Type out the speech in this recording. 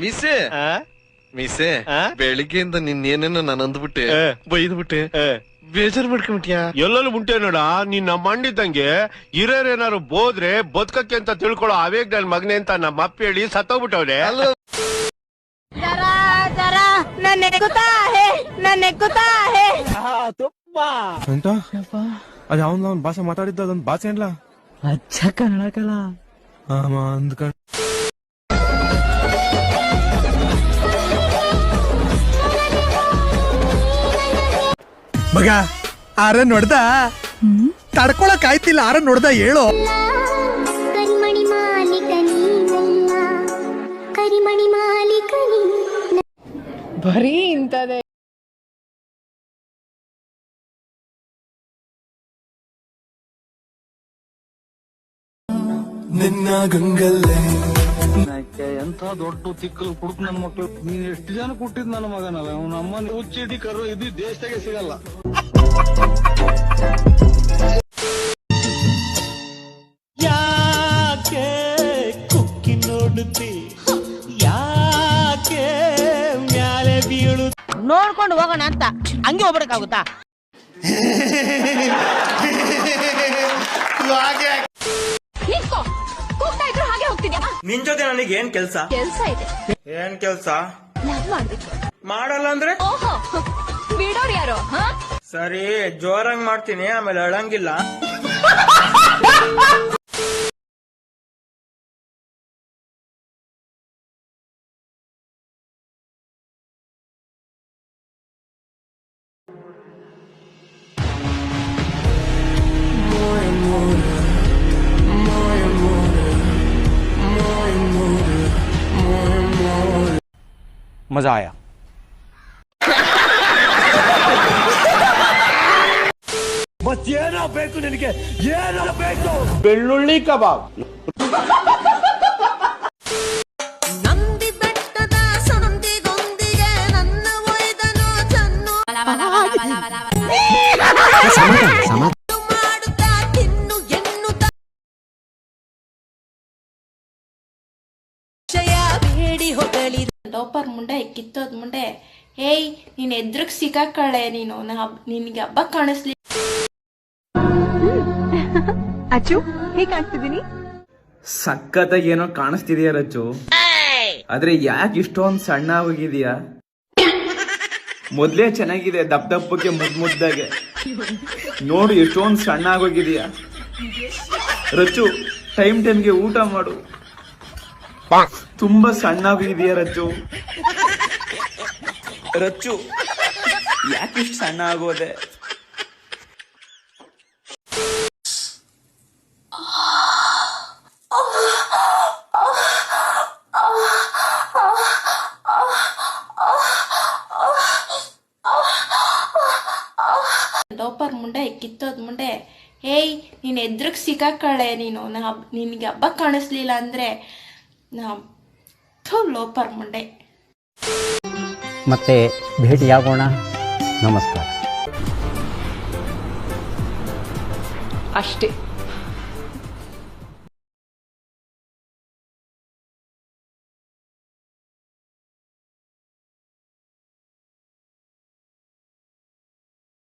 ಮಿಸೆ ಮಿಸೆ ಬೆಳಿಗ್ಗೆಯಿಂದ ನಿನ್ನೇನೇನೋ ನಾನು ಅಂದ್ಬಿಟ್ಟೆ ಬೈದ್ಬಿಟ್ಟೆ ಬೇಜಾರ್ ಮಾಡ್ಕೊಂಬಿಟ್ಯಾ? ಎಲ್ಲೆಲ್ಲೂ ಮುಂಟೆ ನೋಡ ನಿನ್ನ ಮಂಡಿದ್ದಂಗೆ ಹಿರಿಯರೇನಾರು ಬೋದ್ರೆ ಬದುಕಕ್ಕೆ ಅಂತ ತಿಳ್ಕೊಳ್ಳೋ ಅವೇಗ್ ನನ್ ಮಗನೆ ಅಂತ ನಮ್ಮ ಅಪ್ಪ ಹೇಳಿ ಸತ್ತೋಗ್ಬಿಟ್ಟವ್ರೆ. ಅದು ಅವನ್ ಭಾಷೆ ಮಾತಾಡಿದ್ದ ಅದೊಂದು ಭಾಷೆ ಏನ್ಲ ಅಚ್ಚ ಕನ್ನಡ ಕಲ ಅಂದ್ಕೊಂಡ್ ಮಗ ಆರನ್ ನೋಡ್ದ ತಡ್ಕೊಳಕ್ ಆಯ್ತಿಲ್ಲ. ಆರನ್ ನೋಡ್ದ ಹೇಳು. ಕರಿಮಣಿ ಮಾಲೀಕ ನೀನಲ್ಲ, ಕರಿಮಣಿ ಮಾಲೀಕ ಬರೀ ಇಂತದೇ. ನಿನ್ನ ಗಂಗಲ್ಲೇ ಎಂತ ದೊಡ್ಡ ತಿಕ್ಕಲು ಕುಡುಕ್ ನನ್ ಮಕ್ಳು. ನೀನ್ ಎಷ್ಟು ಜನ ಕೊಟ್ಟಿದ್ ನನ್ನ ಮಗನಲ್ಲ. ಅವ್ನ ಅಮ್ಮನ ಹುಚ್ಚಿಡಿ ಕರು ಇದು ದೇಶದಾಗೆ ಸಿಗಲ್ಲ. ಯಾಕೆ ಕುಕ್ಕಿ ನೋಡುತ್ತಿ, ಯಾಕೆ ಮ್ಯಾಲೆ ಬೀಳು ನೋಡ್ಕೊಂಡು ಹೋಗೋಣ ಅಂತ ಹಂಗೆ ಹೋಗ್ಬೇಕಾಗುತ್ತಾ? ನಿನ್ ಜೊತೆ ನನಗೆ ಏನ್ ಕೆಲ್ಸ? ಇದೆ. ಏನ್ ಕೆಲ್ಸ? ಲವ್ ಮಾಡ್ಬೇಕು. ಮಾಡಲ್ಲ ಅಂದ್ರೆ ಓಹೋ, ಬಿಡೋರ್ ಯಾರು? ಸರಿ ಜೋರಂಗ್ ಮಾಡ್ತೀನಿ, ಆಮೇಲೆ ಅಳಂಗಿಲ್ಲ. मजा आया. ಏನೋ ಬೇಕು ನಿನಗೆ? ಏನೋ ಬೇಕು? ಬೆಳ್ಳುಳ್ಳಿ ಕಬಾಬ್. ನಂದಿ ಬೆಟ್ಟದ ಸಂದಿಗೊಂದಿಗೆ ನನ್ನ ಒಯ್ದನು ಚನ್ನು ಮಾಡುತ್ತಾ ತಿನ್ನು ಎನ್ನುತ್ತ ಜಯ ಬೇಡಿ ಹೊಗಳಿದ ಲೋಪರ್ ಮುಂಡೆ ಕಿತ್ತೋದ್ ಮುಂಡೆ. ಏಯ್ ನೀನ್ ಎದ್ರಗ್ ಸಿಕ್ಕಾಕಳೆ ನೀನು. ನಿನ್ಗೆ ಹಬ್ಬ ಕಾಣಿಸ್ಲಿ. ಅಚ್ಚು ಹೇಗ್ ಕಾಣಿಸ್ತಿದೀನಿ? ಸಖತ್ತಾಗಿ ಏನೋ ಕಾಣಿಸ್ತಿದೀಯ ರಚ್ಚು. ಆದ್ರೆ ಯಾಕೆ ಇಷ್ಟೊಂದು ಸಣ್ಣ ಹೋಗಿದೀಯಾ? ಮೊದ್ಲೇ ಚೆನ್ನಾಗಿದೆ, ದಪ್ಪ ದಪ್ಪಕ್ಕೆ ಮುದ್ದಾಗೆ. ನೋಡು ಎಷ್ಟೊಂದು ಸಣ್ಣ ಆಗೋಗಿದೀಯಾ. ರಚ್ಚು ಟೈಮ್ಗೆ ಊಟ ಮಾಡು. ತುಂಬಾ ಸಣ್ಣ ಆಗಿದೀಯ ರಚ್ಚು. ರಚ್ಚು ಯಾಕಿಷ್ಟು ಸಣ್ಣ ಆಗೋದೆ? ಲೋಪರ್ ಮುಂಡೆ ಕಿತ್ತೋದ್ ಮುಂಡೆ. ಏಯ್ ನೀನ್ ಎದ್ರಗ್ ಸಿಕ್ಕಾಕಳೆ ನೀನು. ನಿನ್ಗೆ ಹಬ್ಬ ಕಾಣಿಸ್ಲಿಲ್ಲ ಅಂದ್ರೆ ಲೋಪರ್ ಮುಂಡೆ. ಮತ್ತೆ ಭೇಟಿಯಾಗೋಣ. ನಮಸ್ಕಾರ. ಅಷ್ಟೇ.